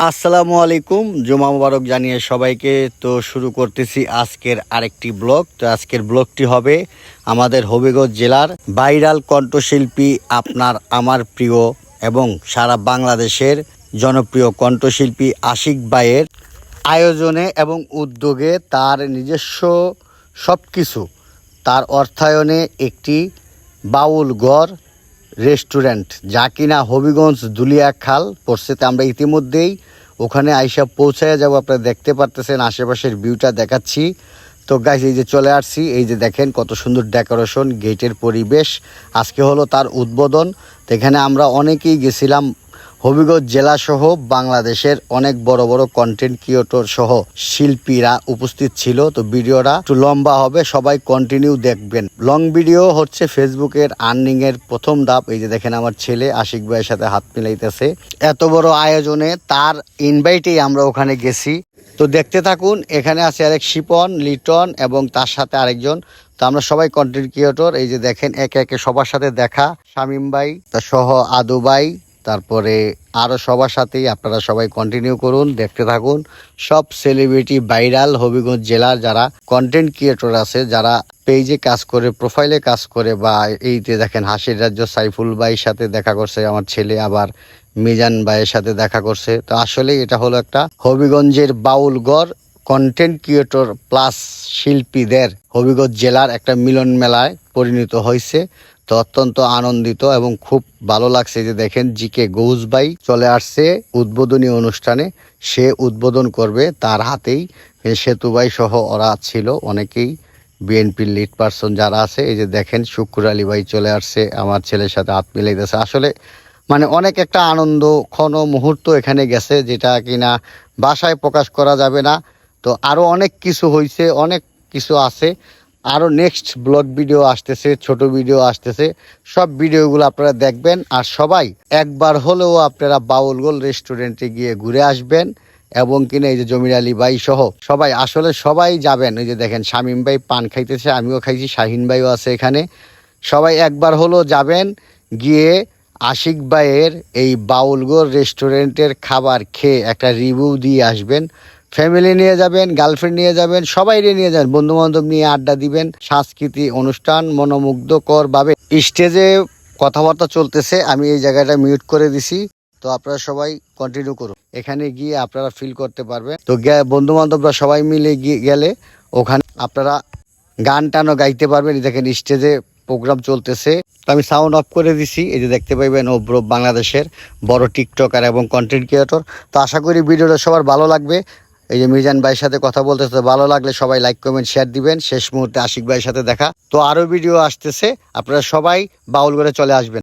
আসসালামু আলাইকুম, জুমা মুবারক জানিয়ে সবাইকে। তো শুরু করতেছি আজকের আরেকটি ব্লগ। তো আজকের ব্লগটি হবে আমাদের হবিগঞ্জ জেলার ভাইরাল কণ্ঠশিল্পী আপনার আমার প্রিয় এবং সারা বাংলাদেশের জনপ্রিয় কণ্ঠশিল্পী আশিক ভাইয়ের আয়োজনে এবং উদ্যোগে তার নিজস্ব সব কিছু, তার অর্থায়নে একটি বাউল ঘর রেস্টুরেন্ট, যা কিনা হবিগঞ্জ দুলিয়াখাল পড়ছে। আমরা ইতিমধ্যেই ওখানে আইসা পৌঁছায় যাব। আপনারা দেখতে পারতেছেন আশেপাশের ভিউটা দেখাচ্ছি। তো গাইস, এই যে চলে আসছি, এই যে দেখেন কত সুন্দর ডেকোরেশন, গেটের পরিবেশ। আজকে হলো তার উদ্বোধন। তো এখানে আমরা অনেকেই গেছিলাম, হবিগঞ্জ জেলা সহ বাংলাদেশের অনেক বড় বড় কন্টেন্ট ক্রিয়েটর সহ শিল্পীরা উপস্থিত ছিল। তো ভিডিওটা একটু লম্বা হবে, সবাই কন্টিনিউ দেখবেন। লং ভিডিও হচ্ছে ফেসবুকের আর্নিং এর প্রথম ধাপ। এই যে দেখেন আমার ছেলে আশিক ভাইয়ের সাথে হাত মিলাইতেছে। এত বড় আয়োজনে তার ইনভাইটেই আমরা ওখানে গেছি। তো দেখতে থাকুন। এখানে আছে আরেক শিপন, লিটন এবং তার সাথে আরেকজন। তো আমরা সবাই কন্টেন্ট ক্রিয়েটর। এই যে দেখেন একে একে সবার সাথে দেখা, শামীম ভাই সহ আদু ভাই, তারপরে আরও সবার সাথেই আপনারা সবাই কন্টিনিউ করুন, দেখতে থাকুন। সব সেলিব্রিটি ভাইরাল হবিগঞ্জ জেলার যারা কন্টেন্ট ক্রিয়েটর আছে, যারা পেজে কাজ করে, প্রোফাইলে কাজ করে, বা এইতে দেখেন হাসির রাজ্য সাইফুল ভাইয়ের সাথে দেখা করছে আমার ছেলে, আবার মিজান ভাইয়ের সাথে দেখা করছে। তো আসলে এটা হলো একটা হবিগঞ্জের বাউলগড় কন্টেন্ট ক্রিয়েটর প্লাস শিল্পীদের হবিগঞ্জ জেলার একটা মিলন মেলায় পরিণত হয়েছে। তো অত্যন্ত আনন্দিত এবং খুব ভালো লাগছে। যে দেখেন জিকে গৌস ভাই চলে আসছে উদ্বোধনী অনুষ্ঠানে, সে উদ্বোধন করবে, তার হাতেই সেতু ভাই সহ ওরা ছিল অনেকেই, বিএনপির লিড পার্সন যারা আছে। এই যে দেখেন শুক্র আলী ভাই চলে আসছে, আমার ছেলের সাথে হাত মিলাইতেছে। আসলে মানে অনেক একটা আনন্দ ক্ষণ মুহূর্ত এখানে গেছে, যেটা কিনা ভাষায় প্রকাশ করা যাবে না। তো আরও অনেক কিছু হয়েছে, অনেক কিছু আছে। আরও নেক্সট ব্লগ ভিডিও আসতেছে, ছোট ভিডিও আসতেছে। সব ভিডিওগুলো আপনারা দেখবেন। আর সবাই একবার হলেও আপনারা বাউলগোল রেস্টুরেন্টে গিয়ে ঘুরে আসবেন। এবং কিনা এই যে জমির আলী ভাই সহ সবাই, আসলে সবাই যাবেন। এই যে দেখেন শামীম ভাই পান খাইতেছে, আমিও খাইছি, শাহিন ভাইও আছে এখানে। সবাই একবার হলেও যাবেন, গিয়ে আশিক ভাইয়ের এই বাউলগোল রেস্টুরেন্টের খাবার খেয়ে একটা রিভিউ দিয়ে আসবেন। ফ্যামিলি নিয়ে যাবেন, গার্লফ্রেন্ড নিয়ে যাবেন, সবাই নিয়ে যাবেন, বন্ধু বান্ধব নিয়ে আড্ডা দিবেন। সাংস্কৃতিক অনুষ্ঠান মনোমুগ্ধকর ভাবে স্টেজে কথাবার্তা চলতেছে। আমি এই জায়গাটা মিউট করে দিছি। তো আপনারা সবাই কন্টিনিউ করুন, এখানে গিয়ে আপনারা ফিল করতে পারবেন। তো বন্ধু বান্ধবরা সবাই মিলে গেলে ওখানে আপনারা গান টানও গাইতে পারবেন। দেখেন স্টেজে প্রোগ্রাম চলতেছে। তো আমি সাউন্ড অফ করে দিছি। এই যে দেখতে পাইবেন অব্র বাংলাদেশের বড় টিকটকার এবং কন্টেন্ট ক্রিয়েটর। তো আশা করি ভিডিওটা সবার ভালো লাগবে। এই যে মিজান ভাইয়ের সাথে কথা বলতেছে, ভালো লাগলে সবাই লাইক কমেন্ট শেয়ার দিবেন। শেষ মুহূর্তে আশিক ভাইয়ের সাথে দেখা। তো আরও ভিডিও আসতেছে, আপনারা সবাই বাউল করে চলে আসবেন।